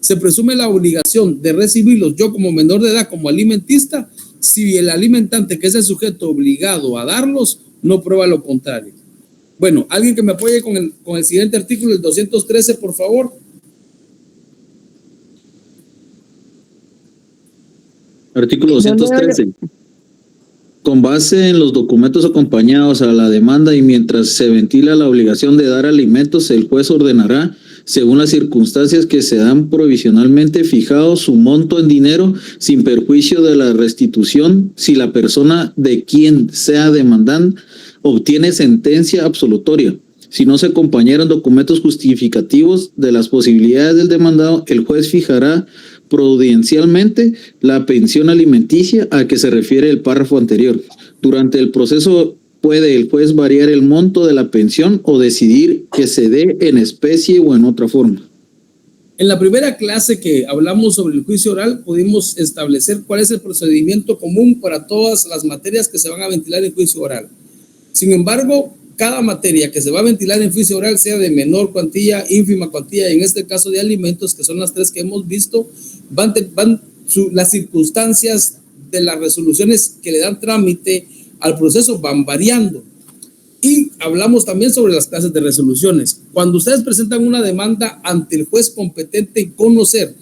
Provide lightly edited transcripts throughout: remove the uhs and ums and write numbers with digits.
se presume la obligación de recibirlos yo como menor de edad, como alimentista, si el alimentante, que es el sujeto obligado a darlos, no prueba lo contrario. Bueno, alguien que me apoye con el siguiente artículo, el 213, por favor. Artículo 213. Con base en los documentos acompañados a la demanda y mientras se ventila la obligación de dar alimentos, el juez ordenará, según las circunstancias que se dan provisionalmente fijado, su monto en dinero sin perjuicio de la restitución si la persona de quien sea demandante obtiene sentencia absolutoria. Si no se acompañaron documentos justificativos de las posibilidades del demandado, el juez fijará prudencialmente la pensión alimenticia a que se refiere el párrafo anterior. Durante el proceso puede el juez variar el monto de la pensión o decidir que se dé en especie o en otra forma. En la primera clase que hablamos sobre el juicio oral, pudimos establecer cuál es el procedimiento común para todas las materias que se van a ventilar en juicio oral. Sin embargo, cada materia que se va a ventilar en juicio oral, sea de menor cuantía, ínfima cuantía, y en este caso de alimentos, que son las tres que hemos visto, las circunstancias de las resoluciones que le dan trámite al proceso van variando. Y hablamos también sobre las clases de resoluciones. Cuando ustedes presentan una demanda ante el juez competente en conocer,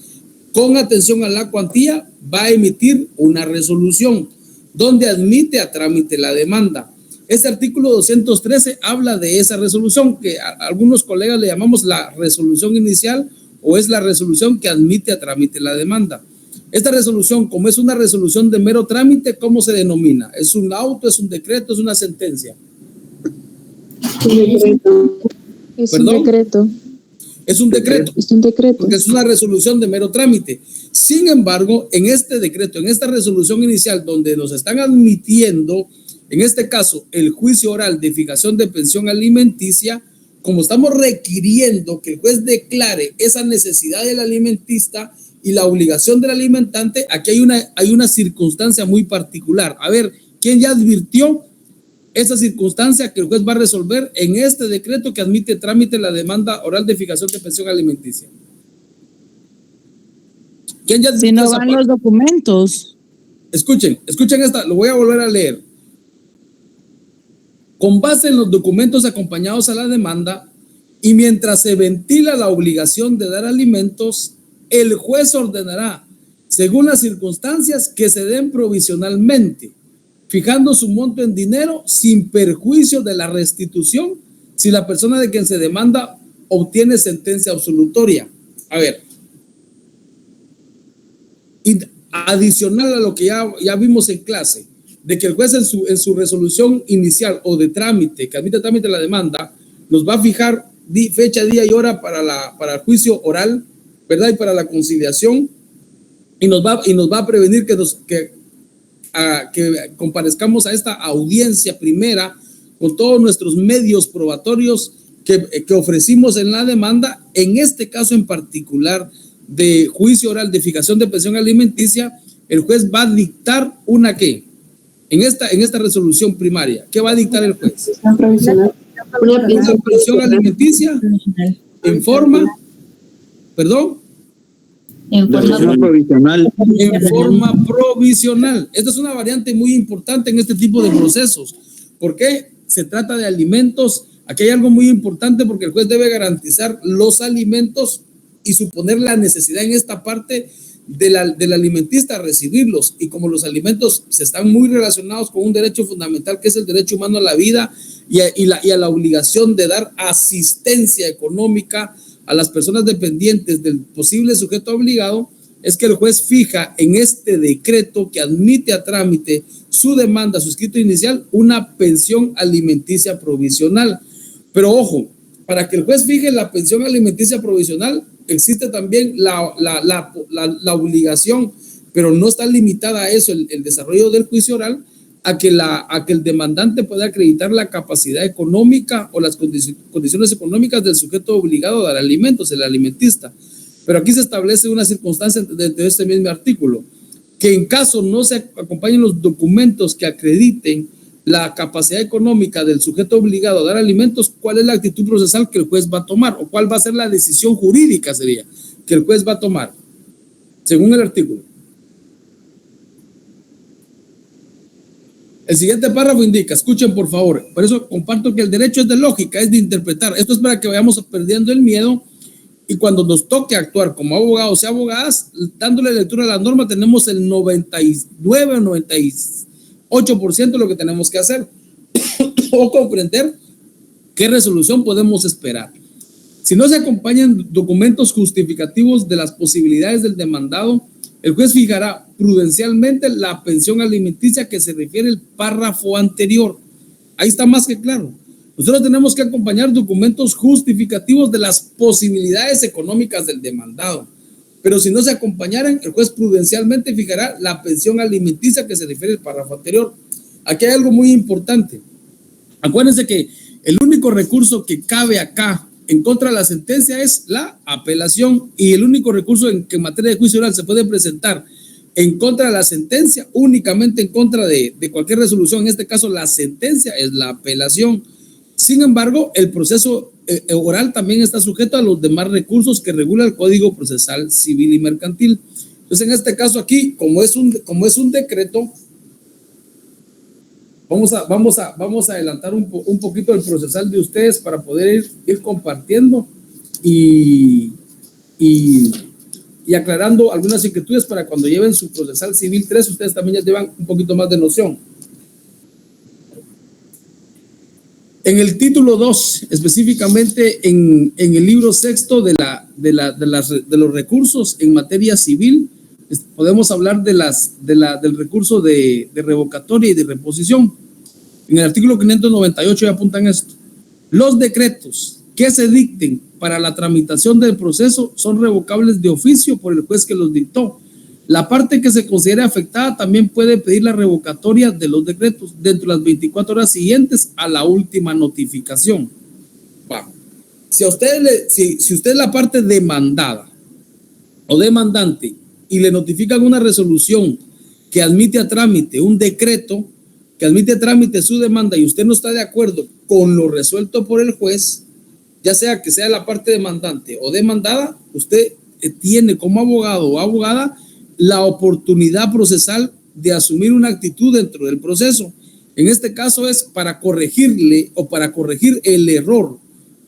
con atención a la cuantía, va a emitir una resolución donde admite a trámite la demanda. Este artículo 213 habla de esa resolución que a algunos colegas le llamamos la resolución inicial o es la resolución que admite a trámite la demanda. Esta resolución, como es una resolución de mero trámite, ¿cómo se denomina? ¿Es un auto, es un decreto, es una sentencia? Un decreto. Es un decreto. Es un decreto. Es un decreto. Porque es una resolución de mero trámite. Sin embargo, en este decreto, en esta resolución inicial, donde nos están admitiendo, en este caso, el juicio oral de fijación de pensión alimenticia, como estamos requiriendo que el juez declare esa necesidad del alimentista y la obligación del alimentante, aquí hay una circunstancia muy particular. A ver, ¿quién ya advirtió esa circunstancia que el juez va a resolver en este decreto que admite trámite la demanda oral de fijación de pensión alimenticia? ¿Quién ya advirtió si no esa van parte? los documentos. Escuchen esta, lo voy a volver a leer. Con base en los documentos acompañados a la demanda y mientras se ventila la obligación de dar alimentos, el juez ordenará, según las circunstancias que se den provisionalmente, fijando su monto en dinero sin perjuicio de la restitución si la persona de quien se demanda obtiene sentencia absolutoria. A ver, y adicional a lo que ya vimos en clase, de que el juez en su resolución inicial o de trámite, que admite trámite la demanda, nos va a fijar fecha, día y hora para el juicio oral, ¿verdad? Y para la conciliación, y nos va a prevenir que comparezcamos a esta audiencia primera con todos nuestros medios probatorios que ofrecimos en la demanda, en este caso en particular de juicio oral de fijación de pensión alimenticia. El juez va a dictar una ¿qué? En esta resolución primaria, ¿qué va a dictar el juez? Una pensión alimenticia en forma, perdón, en forma provisional. En forma provisional. Esta es una variante muy importante en este tipo de procesos. ¿Por qué? Se trata de alimentos. Aquí hay algo muy importante porque el juez debe garantizar los alimentos y suponer la necesidad en esta parte del alimentista a recibirlos. Y como los alimentos se están muy relacionados con un derecho fundamental que es el derecho humano a la vida y a la obligación de dar asistencia económica a las personas dependientes del posible sujeto obligado, es que el juez fija en este decreto que admite a trámite su demanda, su escrito inicial, una pensión alimenticia provisional. Pero ojo, para que el juez fije la pensión alimenticia provisional, existe también la obligación, pero no está limitada a eso, el desarrollo del juicio oral, a que el demandante pueda acreditar la capacidad económica o las condiciones económicas del sujeto obligado a dar alimentos, el alimentista. Pero aquí se establece una circunstancia dentro de este mismo artículo, que en caso no se acompañen los documentos que acrediten la capacidad económica del sujeto obligado a dar alimentos, ¿cuál es la actitud procesal que el juez va a tomar? ¿O cuál va a ser la decisión jurídica sería? que el juez va a tomar, según el artículo. El siguiente párrafo indica, escuchen por favor, por eso comparto que el derecho es de lógica, es de interpretar. Esto es para que vayamos perdiendo el miedo y cuando nos toque actuar como abogados y abogadas, dándole lectura a la norma, tenemos el 99 o 98% de lo que tenemos que hacer o comprender qué resolución podemos esperar. Si no se acompañan documentos justificativos de las posibilidades del demandado, el juez fijará prudencialmente la pensión alimenticia que se refiere al párrafo anterior. Ahí está más que claro. Nosotros tenemos que acompañar documentos justificativos de las posibilidades económicas del demandado. Pero si no se acompañaran, el juez prudencialmente fijará la pensión alimenticia que se refiere al párrafo anterior. Aquí hay algo muy importante. Acuérdense que el único recurso que cabe acá en contra de la sentencia es la apelación y el único recurso que en materia de juicio oral se puede presentar en contra de la sentencia, únicamente en contra de cualquier resolución, en este caso la sentencia es la apelación. Sin embargo, el proceso oral también está sujeto a los demás recursos que regula el Código Procesal Civil y Mercantil. Entonces, en este caso aquí, como es un decreto, vamos a adelantar un poquito el procesal de ustedes para poder ir compartiendo y aclarando algunas inquietudes para cuando lleven su procesal civil 3, ustedes también ya llevan un poquito más de noción. En el título 2, específicamente en el libro sexto de los recursos en materia civil, podemos hablar del recurso de revocatoria y de reposición. En el artículo 598 ya apuntan esto. Los decretos que se dicten para la tramitación del proceso son revocables de oficio por el juez que los dictó. La parte que se considere afectada también puede pedir la revocatoria de los decretos dentro de las 24 horas siguientes a la última notificación. Bueno, si usted es la parte demandada o demandante y le notifican una resolución que admite a trámite un decreto, que admite a trámite su demanda y usted no está de acuerdo con lo resuelto por el juez, ya sea que sea la parte demandante o demandada, usted tiene como abogado o abogada la oportunidad procesal de asumir una actitud dentro del proceso. En este caso es para corregirle o para corregir el error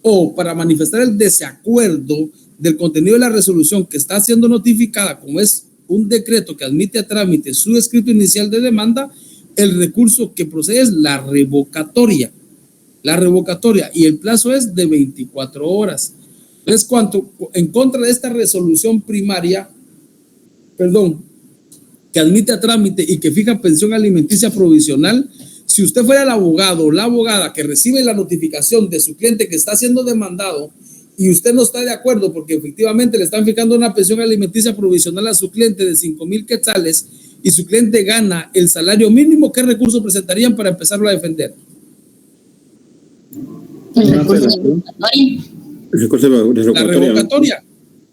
o para manifestar el desacuerdo del contenido de la resolución que está siendo notificada, como es un decreto que admite a trámite su escrito inicial de demanda. El recurso que procede es la revocatoria y el plazo es de 24 horas. Entonces, cuanto en contra de esta resolución primaria, que admite a trámite y que fija pensión alimenticia provisional, si usted fuera el abogado o la abogada que recibe la notificación de su cliente que está siendo demandado y usted no está de acuerdo porque efectivamente le están fijando una pensión alimenticia provisional a su cliente de 5,000 quetzales y su cliente gana el salario mínimo, ¿qué recurso presentarían para empezarlo a defender?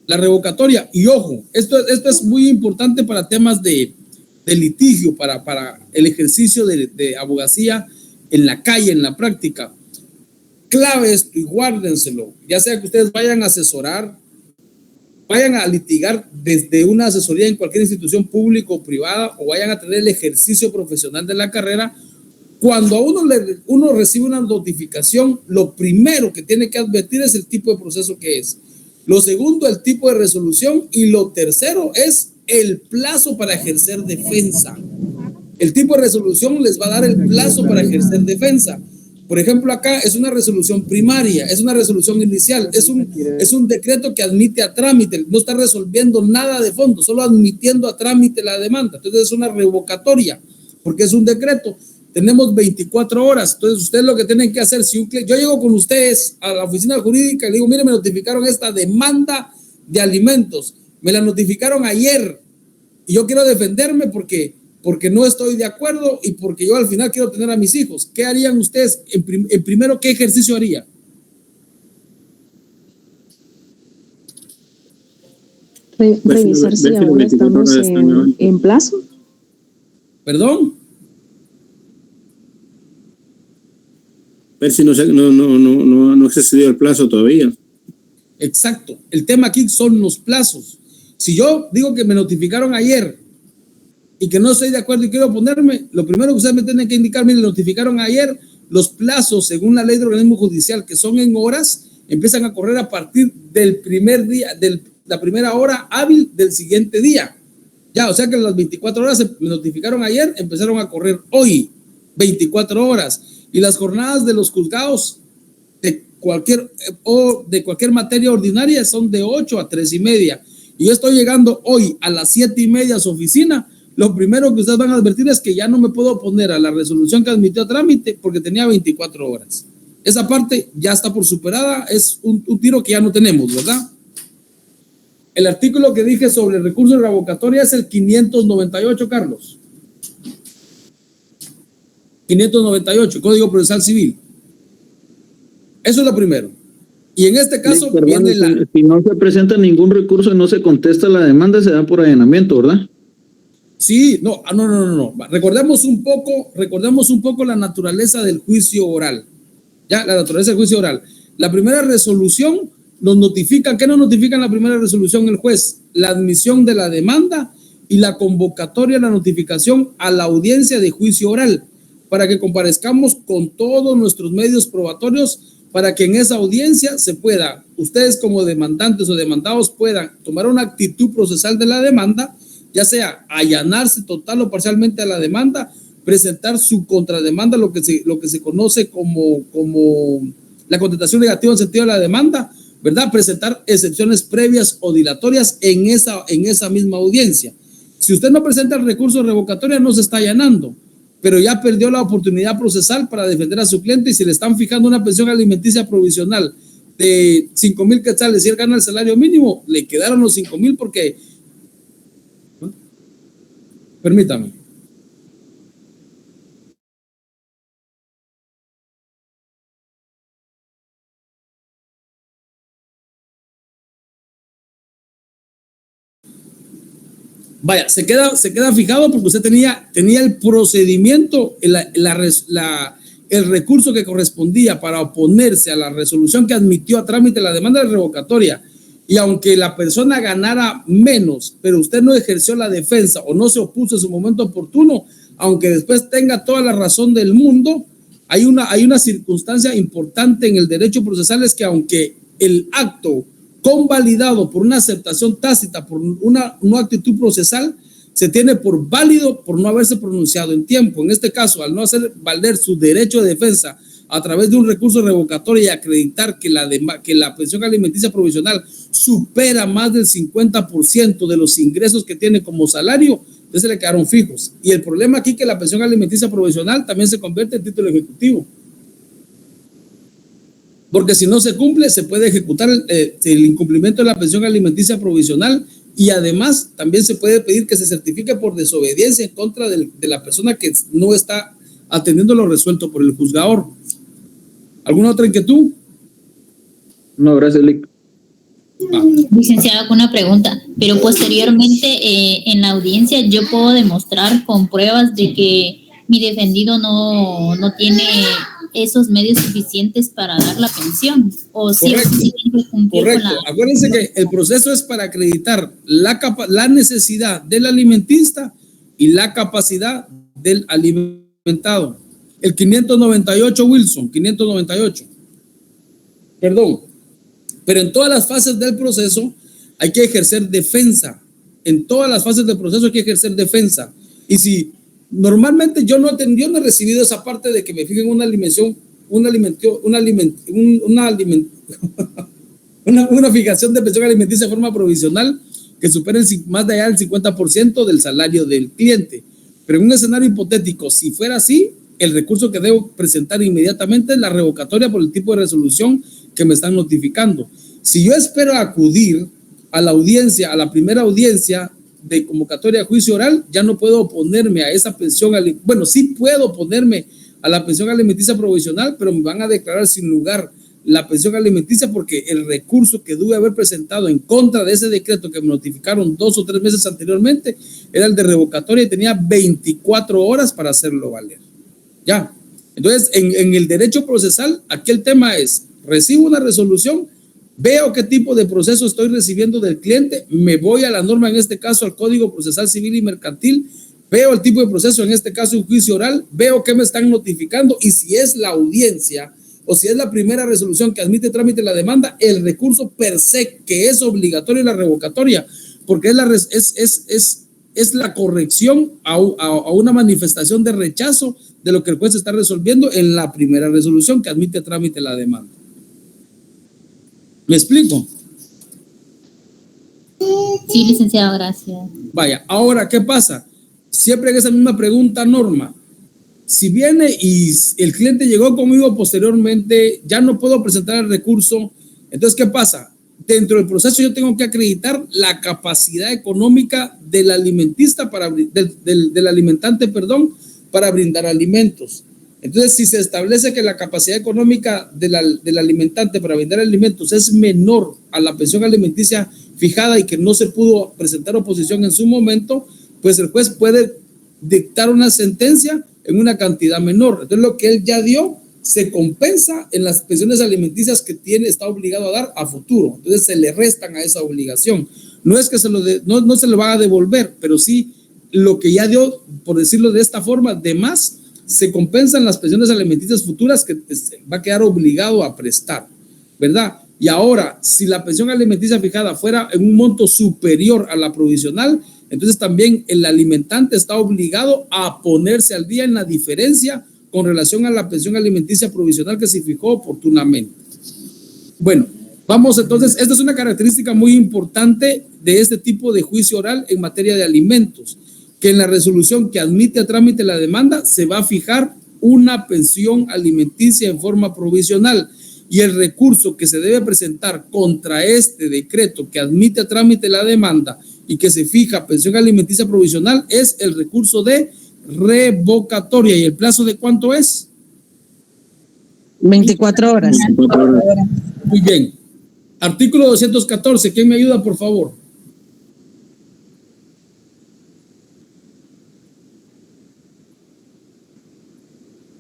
La revocatoria. Y ojo, esto es muy importante para temas de litigio, para el ejercicio de abogacía en la calle, en la práctica. Clave esto y guárdenselo, ya sea que ustedes vayan a asesorar, vayan a litigar desde una asesoría en cualquier institución pública o privada o vayan a tener el ejercicio profesional de la carrera. Cuando a uno recibe una notificación, lo primero que tiene que advertir es el tipo de proceso que es. Lo segundo, el tipo de resolución. Y lo tercero es el plazo para ejercer defensa. El tipo de resolución les va a dar el plazo para ejercer defensa. Por ejemplo, acá es una resolución primaria, es una resolución inicial, es un decreto que admite a trámite, no está resolviendo nada de fondo, solo admitiendo a trámite la demanda. Entonces es una revocatoria, porque es un decreto. Tenemos 24 horas. Entonces, ustedes lo que tienen que hacer, si yo llego con ustedes a la oficina jurídica y le digo, mire, me notificaron esta demanda de alimentos, me la notificaron ayer y yo quiero defenderme porque no estoy de acuerdo y porque yo al final quiero tener a mis hijos. ¿Qué harían ustedes? En primero, ¿qué ejercicio haría? Revisar si aún estamos en plazo. ¿Perdón? Ver si no excedido el plazo todavía. Exacto. El tema aquí son los plazos. Si yo digo que me notificaron ayer y que no estoy de acuerdo y quiero oponerme, lo primero que ustedes me tienen que indicar, miren, notificaron ayer, los plazos según la ley del organismo judicial, que son en horas, empiezan a correr a partir del primer día, de la primera hora hábil del siguiente día. Ya, o sea que las 24 horas me notificaron ayer, empezaron a correr hoy, 24 horas. Y las jornadas de los juzgados de cualquier materia ordinaria son de 8 a 3:30. Y yo estoy llegando hoy a las 7:30 a su oficina. Lo primero que ustedes van a advertir es que ya no me puedo oponer a la resolución que admitió a trámite porque tenía 24 horas. Esa parte ya está por superada, es un tiro que ya no tenemos, ¿verdad? El artículo que dije sobre el recurso de revocatoria es el 598, Carlos. 598, Código Procesal Civil. Eso es lo primero. Y en este caso, sí, viene si no se presenta ningún recurso y no se contesta la demanda, se da por allanamiento, ¿verdad? Sí, no. Recordemos un poco la naturaleza del juicio oral. Ya, la naturaleza del juicio oral. La primera resolución nos notifica, ¿qué nos notifica en la primera resolución el juez? La admisión de la demanda y la convocatoria, la notificación a la audiencia de juicio oral, para que comparezcamos con todos nuestros medios probatorios, para que en esa audiencia se pueda, ustedes como demandantes o demandados puedan tomar una actitud procesal de la demanda, ya sea allanarse total o parcialmente a la demanda, presentar su contrademanda, lo que se conoce como la contestación negativa en sentido de la demanda, ¿verdad? Presentar excepciones previas o dilatorias en esa misma audiencia. Si usted no presenta el recurso de revocatoria, no se está allanando, pero ya perdió la oportunidad procesal para defender a su cliente, y si le están fijando una pensión alimenticia provisional de 5,000 quetzales y él gana el salario mínimo, le quedaron los 5,000 porque... Permítame. Vaya, se queda fijado porque usted tenía el procedimiento, el recurso que correspondía para oponerse a la resolución que admitió a trámite la demanda de revocatoria. Y aunque la persona ganara menos, pero usted no ejerció la defensa o no se opuso en su momento oportuno, aunque después tenga toda la razón del mundo, hay una circunstancia importante en el derecho procesal, es que aunque el acto convalidado por una aceptación tácita, por una no actitud procesal, se tiene por válido por no haberse pronunciado en tiempo. En este caso, al no hacer valer su derecho de defensa a través de un recurso revocatorio y acreditar que la pensión alimenticia provisional supera más del 50% de los ingresos que tiene como salario, entonces le quedaron fijos. Y el problema aquí es que la pensión alimenticia provisional también se convierte en título ejecutivo. Porque si no se cumple, se puede ejecutar el incumplimiento de la pensión alimenticia provisional, y además también se puede pedir que se certifique por desobediencia en contra de la persona que no está atendiendo lo resuelto por el juzgador. ¿Alguna otra inquietud? No, gracias, Lic. Licenciada, con una pregunta, pero posteriormente en la audiencia yo puedo demostrar con pruebas de que mi defendido no tiene esos medios suficientes para dar la pensión, o sí, correcto. Acuérdense que el proceso es para acreditar la necesidad del alimentista y la capacidad del alimentado. El 598, Wilson, 598. Perdón. Pero en todas las fases del proceso hay que ejercer defensa. En todas las fases del proceso hay que ejercer defensa. Y si normalmente yo no he recibido esa parte de que me fijen una fijación de pensión alimenticia de forma provisional que supere más de allá del 50% del salario del cliente. Pero en un escenario hipotético, si fuera así, el recurso que debo presentar inmediatamente es la revocatoria por el tipo de resolución que me están notificando. Si yo espero acudir a la audiencia, a la primera audiencia de convocatoria de juicio oral, ya no puedo oponerme a esa pensión. Bueno, sí puedo oponerme a la pensión alimenticia provisional, pero me van a declarar sin lugar la pensión alimenticia porque el recurso que debe haber presentado en contra de ese decreto que me notificaron 2 o 3 meses anteriormente era el de revocatoria y tenía 24 horas para hacerlo valer. Ya. Entonces, en el derecho procesal, aquí el tema es: recibo una resolución, Veo qué tipo de proceso estoy recibiendo del cliente, me voy a la norma, en este caso al Código Procesal Civil y Mercantil, veo el tipo de proceso, en este caso un juicio oral, veo qué me están notificando y si es la audiencia o si es la primera resolución que admite trámite la demanda, el recurso per se, que es obligatorio, y la revocatoria, porque es la corrección a una manifestación de rechazo de lo que el juez está resolviendo en la primera resolución que admite trámite la demanda. ¿Me explico? Sí, licenciado, gracias. Vaya, ahora, ¿qué pasa? Siempre en esa misma pregunta, Norma, si viene y el cliente llegó conmigo posteriormente, ya no puedo presentar el recurso, entonces, ¿qué pasa? Dentro del proceso yo tengo que acreditar la capacidad económica del alimentista del alimentante, para brindar alimentos. Entonces, si se establece que la capacidad económica del alimentante para brindar alimentos es menor a la pensión alimenticia fijada y que no se pudo presentar oposición en su momento, pues el juez puede dictar una sentencia en una cantidad menor. Entonces, lo que él ya dio se compensa en las pensiones alimenticias que está obligado a dar a futuro. Entonces, se le restan a esa obligación. No es que no se le va a devolver, pero sí lo que ya dio, por decirlo de esta forma, de más, se compensan las pensiones alimenticias futuras que va a quedar obligado a prestar, ¿verdad? Y ahora, si la pensión alimenticia fijada fuera en un monto superior a la provisional, entonces también el alimentante está obligado a ponerse al día en la diferencia con relación a la pensión alimenticia provisional que se fijó oportunamente. Bueno, vamos entonces, esta es una característica muy importante de este tipo de juicio oral en materia de alimentos, que en la resolución que admite a trámite la demanda se va a fijar una pensión alimenticia en forma provisional y el recurso que se debe presentar contra este decreto que admite a trámite la demanda y que se fija pensión alimenticia provisional es el recurso de revocatoria. ¿Y el plazo de cuánto es? 24 horas. 24 horas. Muy bien. Artículo 214. ¿Quién me ayuda, por favor?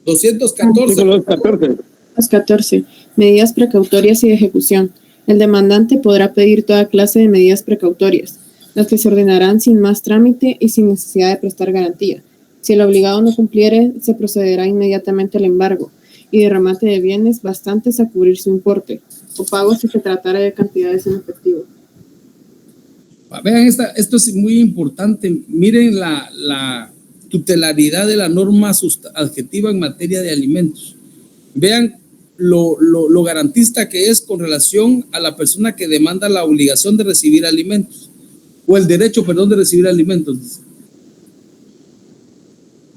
Artículo 14. Medidas precautorias y de ejecución. El demandante podrá pedir toda clase de medidas precautorias, las que se ordenarán sin más trámite y sin necesidad de prestar garantía. Si el obligado no cumpliere, se procederá inmediatamente al embargo y de remate de bienes bastantes a cubrir su importe, o pago si se tratara de cantidades en efectivo. Vean, esto es muy importante. Miren la tutelaridad de la norma adjetiva en materia de alimentos. Vean lo garantista que es con relación a la persona que demanda la obligación de recibir alimentos, o el derecho, de recibir alimentos.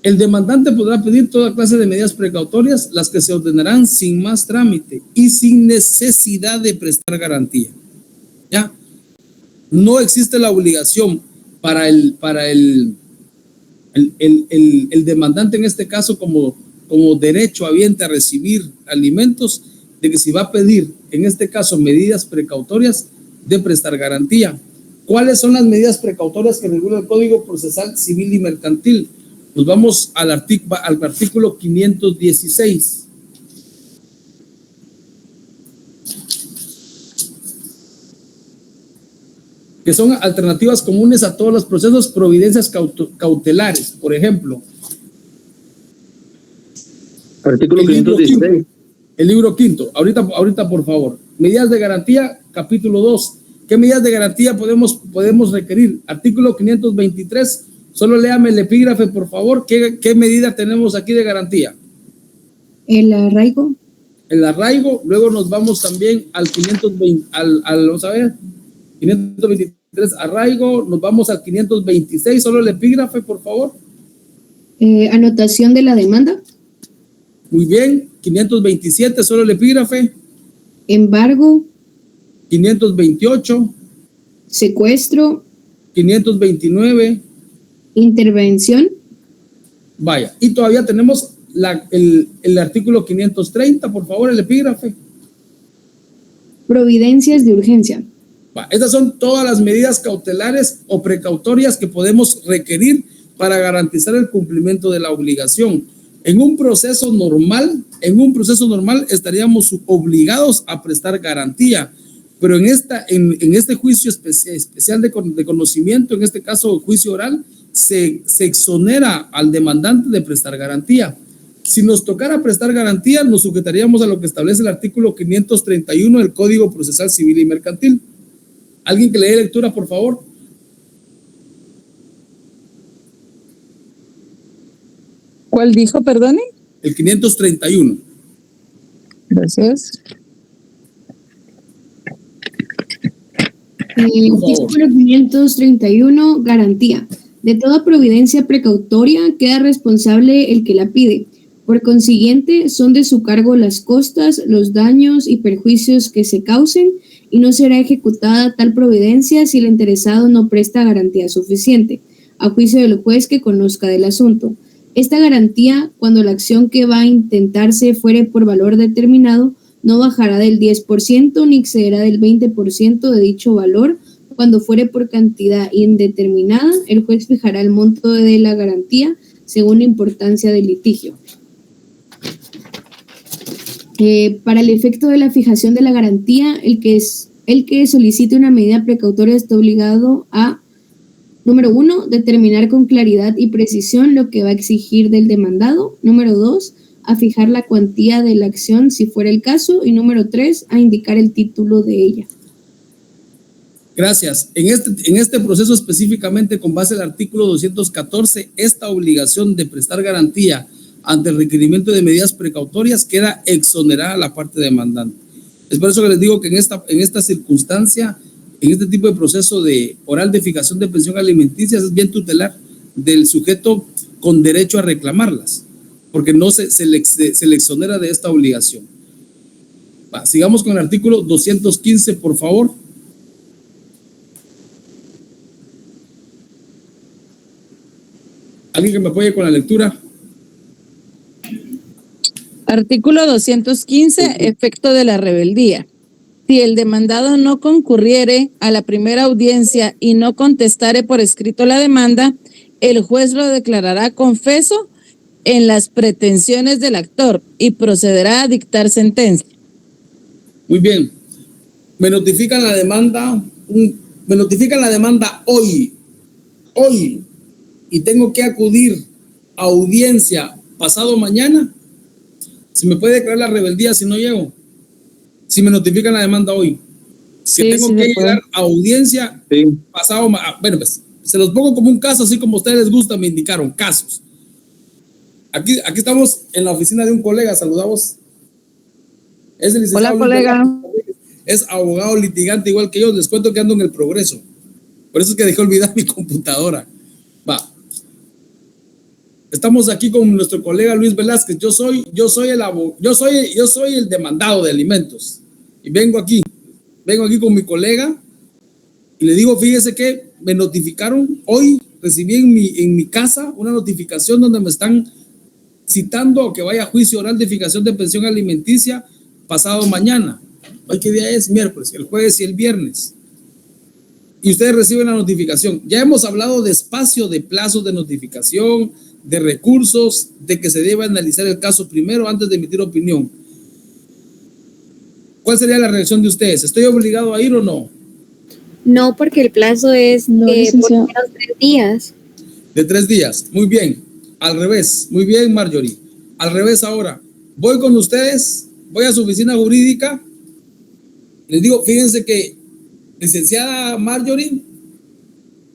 El demandante podrá pedir toda clase de medidas precautorias, las que se ordenarán sin más trámite y sin necesidad de prestar garantía. ¿Ya? No existe la obligación para el demandante, en este caso, como derecho habiente a recibir alimentos, de que si va a pedir, en este caso, medidas precautorias, de prestar garantía. ¿Cuáles son las medidas precautorias que regula el Código Procesal Civil y Mercantil? Nos vamos al artículo 516. Que son alternativas comunes a todos los procesos, providencias cautelares. Por ejemplo, artículo 516. El libro quinto. Ahorita, por favor. Medidas de garantía, capítulo 2. ¿Qué medidas de garantía podemos requerir? Artículo 523. Solo léame el epígrafe, por favor. ¿Qué medida tenemos aquí de garantía? El arraigo. El arraigo. Luego nos vamos también al 520, vamos a ver, 523 arraigo. Nos vamos al 526. Solo el epígrafe, por favor. Anotación de la demanda. Muy bien. 527. Solo el epígrafe. Embargo. 528. Secuestro. 529. Intervención. Vaya, y todavía tenemos el artículo 530, por favor, el epígrafe. Providencias de urgencia. Estas son todas las medidas cautelares o precautorias que podemos requerir para garantizar el cumplimiento de la obligación. En un proceso normal estaríamos obligados a prestar garantía, Pero en este juicio especial de conocimiento, en este caso juicio oral, se exonera al demandante de prestar garantía. Si nos tocara prestar garantía, nos sujetaríamos a lo que establece el artículo 531 del Código Procesal Civil y Mercantil. ¿Alguien que le dé lectura, por favor? ¿Cuál dijo, perdone? El 531. Gracias. Artículo 531, garantía. De toda providencia precautoria queda responsable el que la pide. Por consiguiente, son de su cargo las costas, los daños y perjuicios que se causen, y no será ejecutada tal providencia si el interesado no presta garantía suficiente, a juicio del juez que conozca del asunto. Esta garantía, cuando la acción que va a intentarse fuere por valor determinado, no bajará del 10% ni excederá del 20% de dicho valor. Cuando fuere por cantidad indeterminada, el juez fijará el monto de la garantía según la importancia del litigio. Para el efecto de la fijación de la garantía, el que solicite una medida precautoria está obligado a, número 1, determinar con claridad y precisión lo que va a exigir del demandado. Número 2, a fijar la cuantía de la acción si fuera el caso. Y número 3, a indicar el título de ella. Gracias. En este proceso específicamente, con base al artículo 214, esta obligación de prestar garantía ante el requerimiento de medidas precautorias queda exonerada a la parte demandante. Es por eso que les digo que en esta circunstancia, en este tipo de proceso de oral de fijación de pensión alimenticia, es bien tutelar del sujeto con derecho a reclamarlas, porque no se le exonera de esta obligación. Sigamos con el artículo 215, por favor. ¿Alguien que me apoye con la lectura? Artículo 215, efecto de la rebeldía. Si el demandado no concurriere a la primera audiencia y no contestare por escrito la demanda, el juez lo declarará confeso en las pretensiones del actor y procederá a dictar sentencia. Muy bien. Me notifican la demanda hoy, y tengo que acudir a audiencia pasado mañana. ¿Se me puede declarar la rebeldía si no llego? Si me notifican la demanda hoy. Sí, que tengo que llegar a audiencia pasado mañana. Bueno, pues se los pongo como un caso, así como a ustedes les gusta, me indicaron casos. Aquí estamos en la oficina de un colega, saludamos. Es el licenciado. Hola, colega. Es abogado litigante igual que yo, les cuento que ando en el Progreso. Por eso es que dejé olvidar mi computadora. Estamos aquí con nuestro colega Luis Velázquez. Yo soy el demandado de alimentos. Y vengo aquí con mi colega y le digo, fíjese que me notificaron hoy, recibí en mi casa una notificación donde me están citando que vaya a juicio oral de fijación de pensión alimenticia pasado mañana. ¿Hoy qué día es? Miércoles, el jueves y el viernes. Y ustedes reciben la notificación. Ya hemos hablado de espacio, de plazos de notificación, de recursos, de que se debe analizar el caso primero antes de emitir opinión. ¿Cuál sería la reacción de ustedes? ¿Estoy obligado a ir o no? No, porque el plazo es por menos 3 días. De 3 días, muy bien. Al revés, muy bien, Marjorie. Al revés ahora. Voy con ustedes, voy a su oficina jurídica. Les digo, fíjense que, licenciada Marjorie,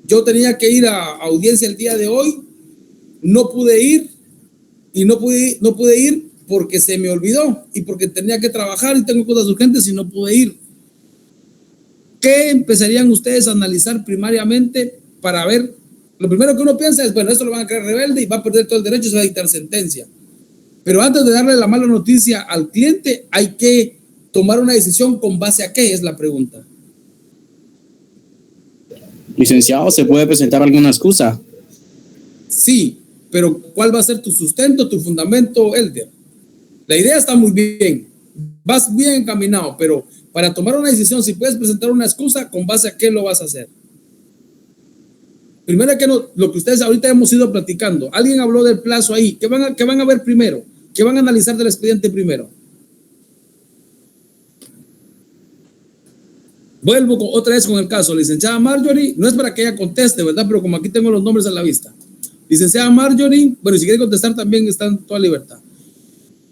yo tenía que ir a audiencia el día de hoy. No pude ir y no pude ir porque se me olvidó y porque tenía que trabajar y tengo cosas urgentes y no pude ir. ¿Qué empezarían ustedes a analizar primariamente para ver? Lo primero que uno piensa es, bueno, esto lo van a creer rebelde y va a perder todo el derecho y se va a dictar sentencia. Pero antes de darle la mala noticia al cliente, hay que tomar una decisión con base a qué, es la pregunta. Licenciado, ¿se puede presentar alguna excusa? Sí, pero ¿cuál va a ser tu sustento, tu fundamento, Elder? La idea está muy bien, vas bien encaminado, pero para tomar una decisión, si puedes presentar una excusa, ¿con base a qué lo vas a hacer? Primero que lo que ustedes ahorita hemos ido platicando, alguien habló del plazo ahí, ¿qué van a ver primero? ¿Qué van a analizar del expediente primero? Vuelvo otra vez con el caso. Licenciada Marjorie, no es para que ella conteste, ¿verdad? Pero como aquí tengo los nombres a la vista. Licenciada Marjorie, bueno, si quiere contestar también está en toda libertad.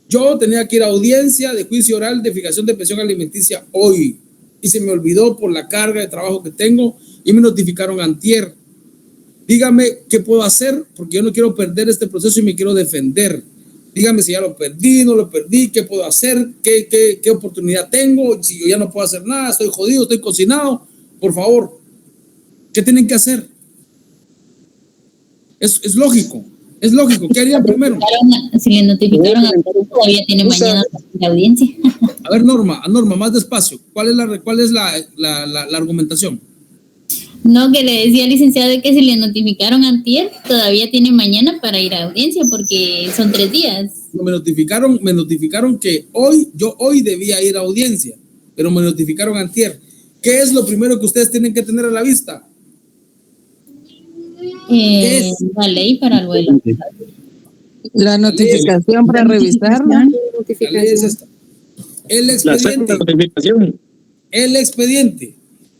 Yo tenía que ir a audiencia de juicio oral de fijación de pensión alimenticia hoy y se me olvidó por la carga de trabajo que tengo y me notificaron antier. Dígame qué puedo hacer porque yo no quiero perder este proceso y me quiero defender. Dígame si ya lo perdí, no lo perdí, qué puedo hacer, qué oportunidad tengo, si yo ya no puedo hacer nada, estoy jodido, estoy cocinado. Por favor, ¿qué tienen que hacer? Es lógico, es lógico. ¿Qué harían primero? Si le notificaron, todavía tiene mañana la audiencia. A ver, Norma, más despacio. ¿Cuál es la argumentación? No, que le decía al licenciado de que si le notificaron antier, todavía tiene mañana para ir a audiencia porque son 3 días. No, me notificaron que yo hoy debía ir a audiencia, pero me notificaron antier. ¿Qué es lo primero que ustedes tienen que tener a la vista? La ley para el vuelo. La notificación para revisarla. La ley es esta. El expediente. El expediente.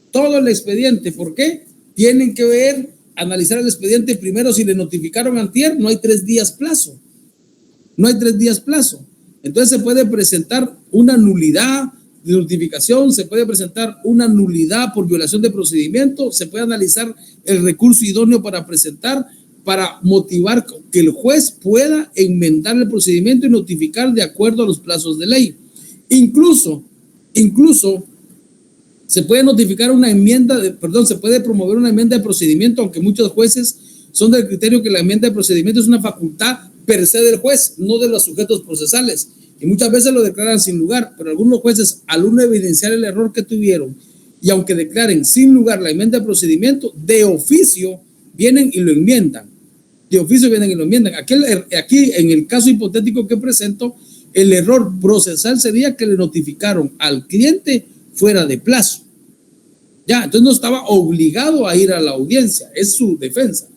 Todo el expediente. ¿Por qué? Tienen que ver, analizar el expediente primero. Si le notificaron antier, no hay 3 días plazo. No hay 3 días plazo. Entonces se puede presentar una nulidad de notificación, se puede presentar una nulidad por violación de procedimiento, se puede analizar el recurso idóneo para presentar, para motivar que el juez pueda enmendar el procedimiento y notificar de acuerdo a los plazos de ley. Incluso se puede notificar una enmienda, se puede promover una enmienda de procedimiento, aunque muchos jueces son del criterio que la enmienda de procedimiento es una facultad per se del juez, no de los sujetos procesales. Y muchas veces lo declaran sin lugar, pero algunos jueces, al uno evidenciar el error que tuvieron, y aunque declaren sin lugar la enmienda de procedimiento, de oficio vienen y lo enmiendan. Aquí, en el caso hipotético que presento, el error procesal sería que le notificaron al cliente fuera de plazo. Ya, entonces no estaba obligado a ir a la audiencia, es su defensa.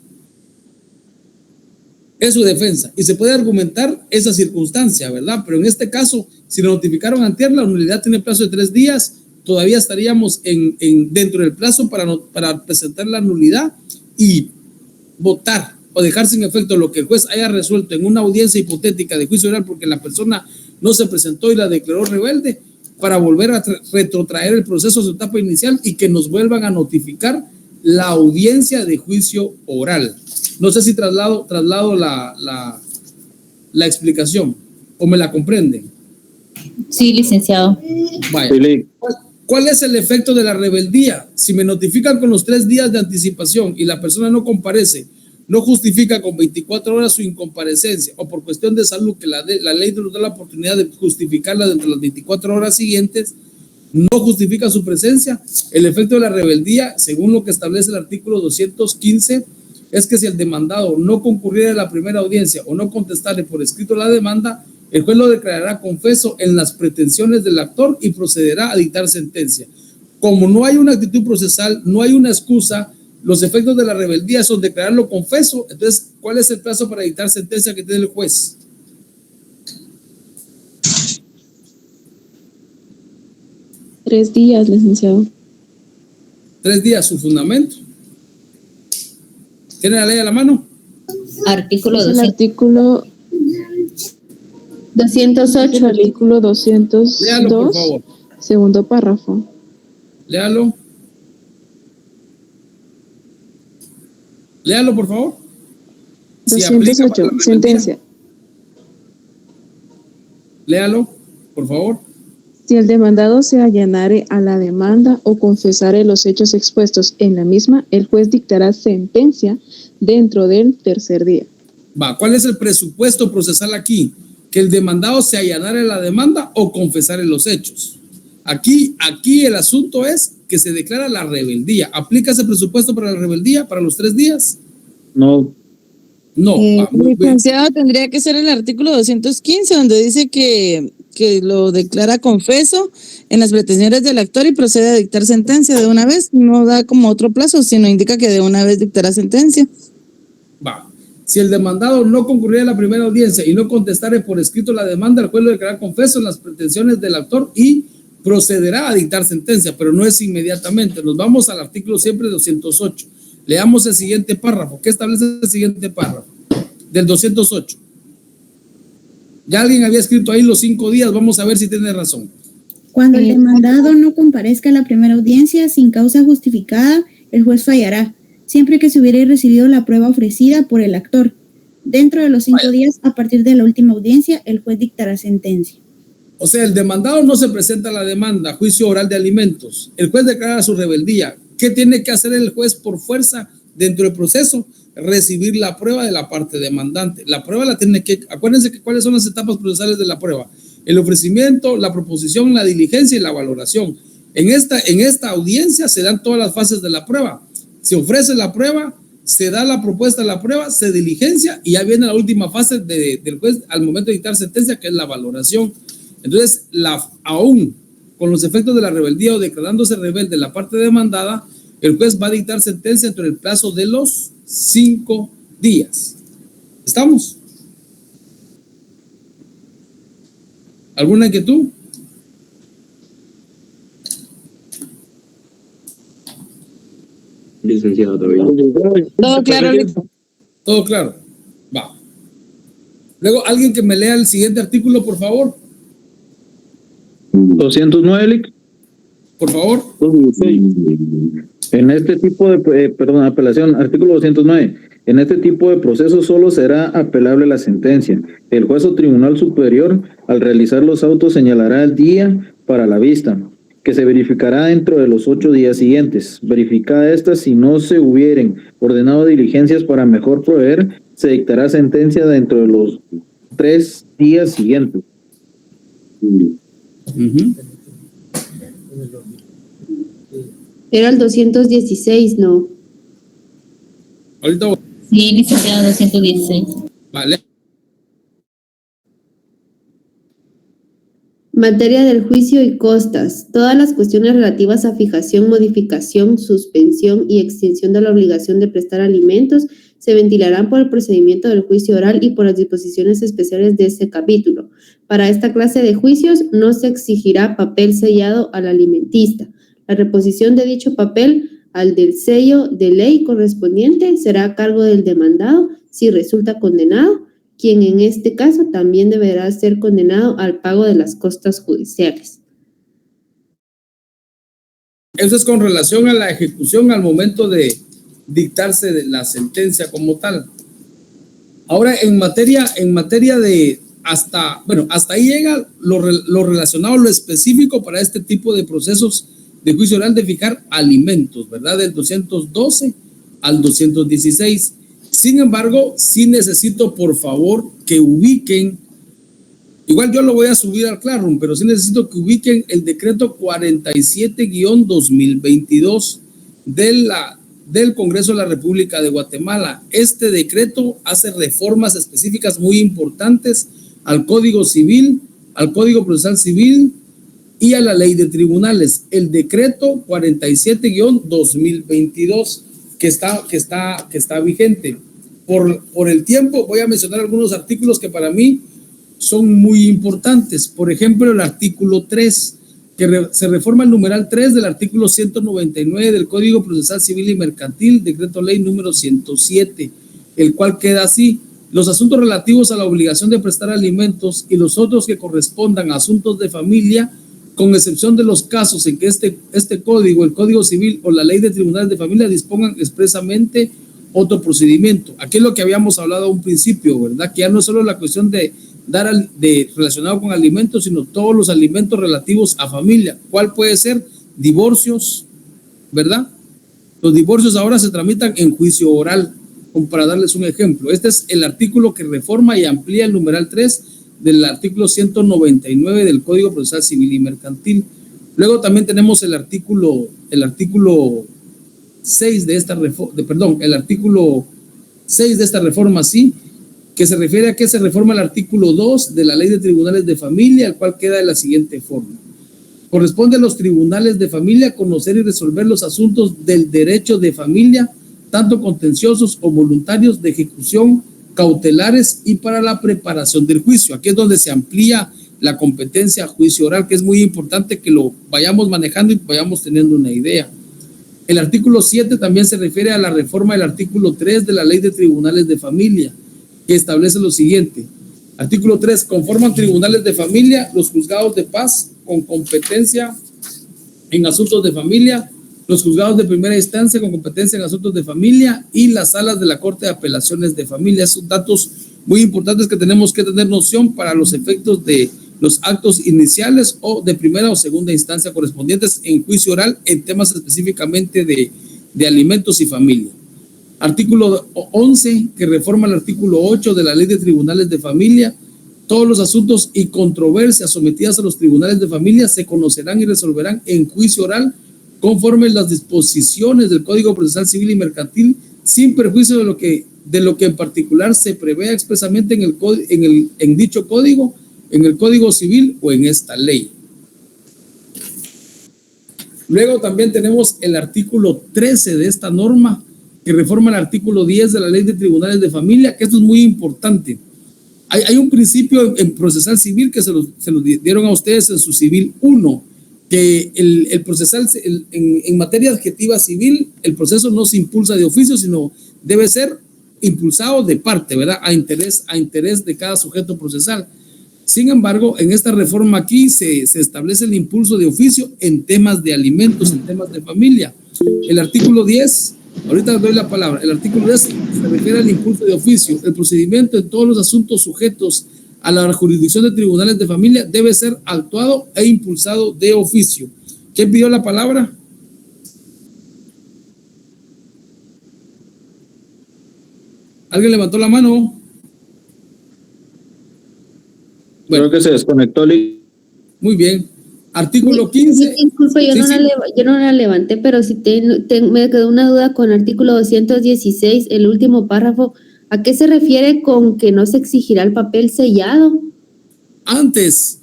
Y se puede argumentar esa circunstancia, ¿verdad? Pero en este caso, si lo notificaron antier, la nulidad tiene plazo de 3 días, todavía estaríamos dentro del plazo para presentar la nulidad y votar o dejar sin efecto lo que el juez haya resuelto en una audiencia hipotética de juicio oral porque la persona no se presentó y la declaró rebelde, para volver a retrotraer el proceso a su etapa inicial y que nos vuelvan a notificar la audiencia de juicio oral. No sé si traslado la explicación o me la comprenden. Sí, licenciado. Vaya. ¿Cuál es el efecto de la rebeldía? Si me notifican con los 3 días de anticipación y la persona no comparece, no justifica con 24 horas su incomparecencia o por cuestión de salud que la ley nos da la oportunidad de justificarla dentro de las 24 horas siguientes, no justifica su presencia, el efecto de la rebeldía, según lo que establece el artículo 215, es que si el demandado no concurriera a la primera audiencia o no contestare por escrito la demanda, el juez lo declarará confeso en las pretensiones del actor y procederá a dictar sentencia. Como no hay una actitud procesal, no hay una excusa, los efectos de la rebeldía son declararlo confeso. Entonces, ¿cuál es el plazo para dictar sentencia que tiene el juez? Tres días, licenciado. 3 días, su fundamento. ¿Tiene la ley a la mano? Artículo 200. El artículo 208. Artículo 202. Léalo, por favor. Segundo párrafo. Léalo. Léalo, por favor. 208. Sentencia. Léalo, por favor. Si el demandado se allanare a la demanda o confesare los hechos expuestos en la misma, el juez dictará sentencia dentro del tercer día. ¿Cuál es el presupuesto procesal aquí? Que el demandado se allanare a la demanda o confesare los hechos. Aquí el asunto es que se declara la rebeldía. ¿Aplica ese presupuesto para la rebeldía, para los 3 días? No. No. Licenciado, tendría que ser el artículo 215, donde dice que lo declara confeso en las pretensiones del actor y procede a dictar sentencia de una vez. No da como otro plazo, sino indica que de una vez dictará sentencia. Si el demandado no concurriera a la primera audiencia y no contestare por escrito la demanda, el juez lo declarará confeso en las pretensiones del actor y procederá a dictar sentencia, pero no es inmediatamente. Nos vamos al artículo siempre 208. Leamos el siguiente párrafo. ¿Qué establece el siguiente párrafo? Del 208. Ya alguien había escrito ahí los 5 días, vamos a ver si tiene razón. Cuando el demandado no comparezca a la primera audiencia sin causa justificada, el juez fallará, siempre que se hubiera recibido la prueba ofrecida por el actor. Dentro de los 5 días, a partir de la última audiencia, el juez dictará sentencia. O sea, el demandado no se presenta a la demanda, juicio oral de alimentos. El juez declara su rebeldía. ¿Qué tiene que hacer el juez por fuerza dentro del proceso? Recibir la prueba de la parte demandante. La prueba la tiene que... Acuérdense que cuáles son las etapas procesales de la prueba. El ofrecimiento, la proposición, la diligencia y la valoración. En esta audiencia se dan todas las fases de la prueba. Se ofrece la prueba, se da la propuesta de la prueba, se diligencia y ya viene la última fase del juez al momento de dictar sentencia, que es la valoración. Entonces, aún con los efectos de la rebeldía o declarándose rebelde la parte demandada, el juez va a dictar sentencia dentro del plazo de los 5 días. ¿Estamos? ¿Alguna inquietud? Licenciado David. Todo claro, listo. Todo claro. Va. Luego, alguien que me lea el siguiente artículo, por favor. 209, Lic. Por favor. En este tipo de, apelación, artículo 209. En este tipo de procesos solo será apelable la sentencia. El juez o tribunal superior, al realizar los autos, señalará el día para la vista, que se verificará dentro de los 8 días siguientes. Verificada esta, si no se hubieren ordenado diligencias para mejor proveer, se dictará sentencia dentro de los 3 días siguientes. Era el 216, ¿no? Ahorita. Sí, licenciado, 216. Vale. Materia del juicio y costas. Todas las cuestiones relativas a fijación, modificación, suspensión y extinción de la obligación de prestar alimentos se ventilarán por el procedimiento del juicio oral y por las disposiciones especiales de este capítulo. Para esta clase de juicios no se exigirá papel sellado al alimentista. La reposición de dicho papel al del sello de ley correspondiente será a cargo del demandado si resulta condenado, quien en este caso también deberá ser condenado al pago de las costas judiciales. Eso es con relación a la ejecución al momento de dictarse de la sentencia como tal. Ahora, en materia de hasta ahí llega lo relacionado, lo específico para este tipo de procesos de juicio oral de fijar alimentos, ¿verdad? Del 212 al 216. Sin embargo, sí necesito, por favor, que ubiquen, igual yo lo voy a subir al Classroom, pero sí necesito que ubiquen el decreto 47-2022 del Congreso de la República de Guatemala. Este decreto hace reformas específicas muy importantes al Código Civil, al Código Procesal Civil y a la Ley de Tribunales. El decreto 47-2022 que está vigente. Por el tiempo voy a mencionar algunos artículos que para mí son muy importantes. Por ejemplo, el artículo 3, que se reforma el numeral 3 del artículo 199 del Código Procesal Civil y Mercantil, decreto ley número 107, el cual queda así: los asuntos relativos a la obligación de prestar alimentos y los otros que correspondan a asuntos de familia, con excepción de los casos en que este código, el Código Civil o la Ley de Tribunales de Familia dispongan expresamente otro procedimiento. Aquí es lo que habíamos hablado a un principio, ¿verdad? Que ya no es solo la cuestión de relacionado con alimentos, sino todos los alimentos relativos a familia. ¿Cuál puede ser? Divorcios, ¿verdad? Los divorcios ahora se tramitan en juicio oral, como para darles un ejemplo. Este es el artículo que reforma y amplía el numeral 3 del artículo 199 del Código Procesal Civil y Mercantil. Luego también tenemos el artículo 6 de esta reforma, el artículo 6 de esta reforma, sí, que se refiere a que se reforma el artículo 2 de la Ley de Tribunales de Familia, el cual queda de la siguiente forma: corresponde a los tribunales de familia conocer y resolver los asuntos del derecho de familia, tanto contenciosos o voluntarios, de ejecución, cautelares y para la preparación del juicio. Aquí es donde se amplía la competencia a juicio oral, que es muy importante que lo vayamos manejando y vayamos teniendo una idea. El artículo 7 también se refiere a la reforma del artículo 3 de la Ley de Tribunales de Familia, que establece lo siguiente. Artículo 3, conforman tribunales de familia los juzgados de paz con competencia en asuntos de familia, los juzgados de primera instancia con competencia en asuntos de familia y las salas de la Corte de Apelaciones de Familia. Son datos muy importantes que tenemos que tener noción para los efectos de los actos iniciales o de primera o segunda instancia correspondientes en juicio oral en temas específicamente de alimentos y familia. Artículo 11, que reforma el artículo 8 de la Ley de Tribunales de Familia. Todos los asuntos y controversias sometidas a los tribunales de familia se conocerán y resolverán en juicio oral conforme las disposiciones del Código Procesal Civil y Mercantil, sin perjuicio de lo que en particular se prevea expresamente en dicho código, en el Código Civil o en esta ley. Luego también tenemos el artículo 13 de esta norma, que reforma el artículo 10 de la Ley de Tribunales de Familia, que esto es muy importante. Hay un principio en procesal civil que se lo dieron a ustedes en su civil 1, que el procesal, en materia adjetiva civil, el proceso no se impulsa de oficio, sino debe ser impulsado de parte, ¿verdad? A interés de cada sujeto procesal. Sin embargo, en esta reforma aquí se establece el impulso de oficio en temas de alimentos, en temas de familia. El artículo 10, ahorita les doy la palabra, el artículo 10 se refiere al impulso de oficio. El procedimiento en todos los asuntos sujetos a la jurisdicción de tribunales de familia debe ser actuado e impulsado de oficio. ¿Quién pidió la palabra? ¿Alguien levantó la mano? Bueno, creo que se desconectó. Muy bien. Artículo 15. Disculpa, yo no la levanté, pero sí me quedó una duda con artículo 216, el último párrafo. ¿A qué se refiere con que no se exigirá el papel sellado? Antes,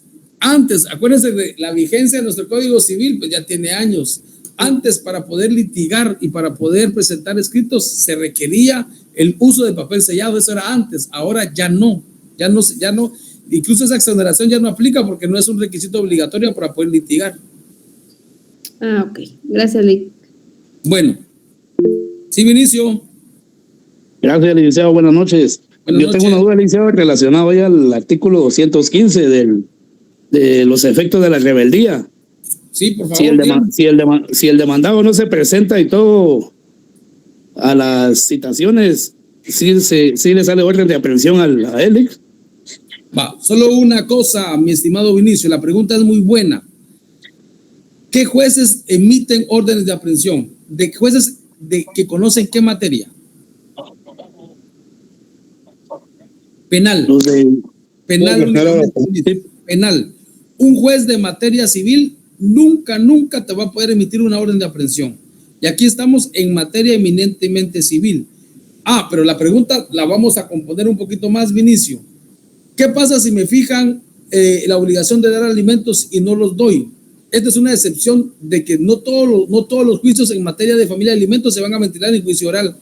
acuérdense de la vigencia de nuestro Código Civil, pues ya tiene años. Antes, para poder litigar y para poder presentar escritos, se requería el uso de papel sellado. Eso era antes. Ahora ya no. Incluso esa exoneración ya no aplica porque no es un requisito obligatorio para poder litigar. Ah, ok. Gracias, Lick. Bueno. Sí, Vinicio. Gracias, licenciado. Buenas noches. Yo tengo una duda, licenciado, relacionada ya al artículo 215 de los efectos de la rebeldía. Sí, por favor. Si el demandado no se presenta y todo a las citaciones, ¿sí le sale orden de aprehensión a él? Va, solo una cosa, mi estimado Vinicio, la pregunta es muy buena. ¿Qué jueces emiten órdenes de aprehensión? ¿De jueces que conocen qué materia? Penal. Penal. Un juez de materia civil nunca te va a poder emitir una orden de aprehensión. Y aquí estamos en materia eminentemente civil. Pero la pregunta la vamos a componer un poquito más, Vinicio. ¿Qué pasa si me fijan la obligación de dar alimentos y no los doy? Esta es una excepción de que no todos los juicios en materia de familia y alimentos se van a ventilar en juicio oral.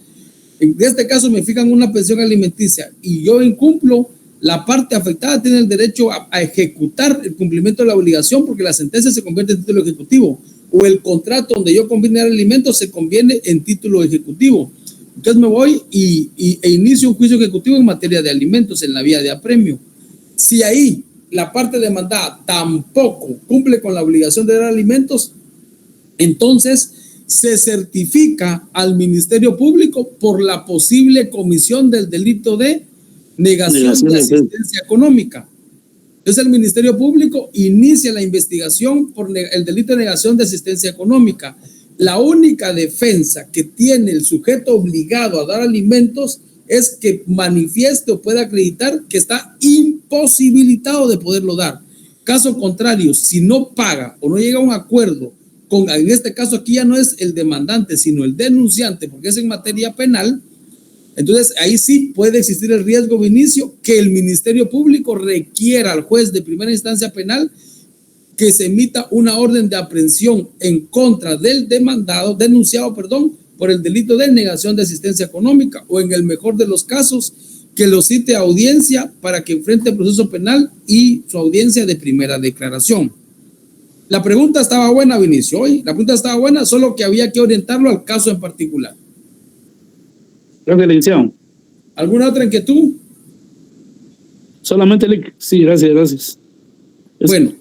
En este caso me fijan una pensión alimenticia y yo incumplo, la parte afectada tiene el derecho a ejecutar el cumplimiento de la obligación porque la sentencia se convierte en título ejecutivo o el contrato donde yo conviene dar alimentos se conviene en título ejecutivo. Entonces me voy e inicio un juicio ejecutivo en materia de alimentos en la vía de apremio. Si ahí la parte demandada tampoco cumple con la obligación de dar alimentos, entonces se certifica al Ministerio Público por la posible comisión del delito de negación de asistencia económica. Entonces el Ministerio Público inicia la investigación por el delito de negación de asistencia económica. La única defensa que tiene el sujeto obligado a dar alimentos es que manifieste o pueda acreditar que está imposibilitado de poderlo dar. Caso contrario, si no paga o no llega a un acuerdo en este caso aquí ya no es el demandante, sino el denunciante, porque es en materia penal, entonces ahí sí puede existir el riesgo, Vinicio, que el Ministerio Público requiera al juez de primera instancia penal que se emita una orden de aprehensión en contra del denunciado, por el delito de negación de asistencia económica, o en el mejor de los casos, que lo cite a audiencia para que enfrente el proceso penal y su audiencia de primera declaración. La pregunta estaba buena, Vinicio, hoy. La pregunta estaba buena, solo que había que orientarlo al caso en particular. Gracias, licenciado. ¿Alguna otra inquietud? Solamente, sí, gracias. Bueno,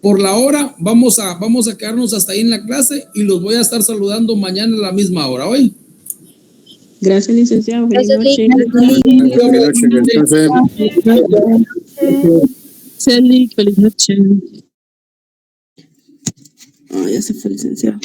por la hora vamos a quedarnos hasta ahí en la clase y los voy a estar saludando mañana a la misma hora, ¿hoy? Gracias, licenciado. Feliz noche. Feliz noche. Ya se fue el licenciado.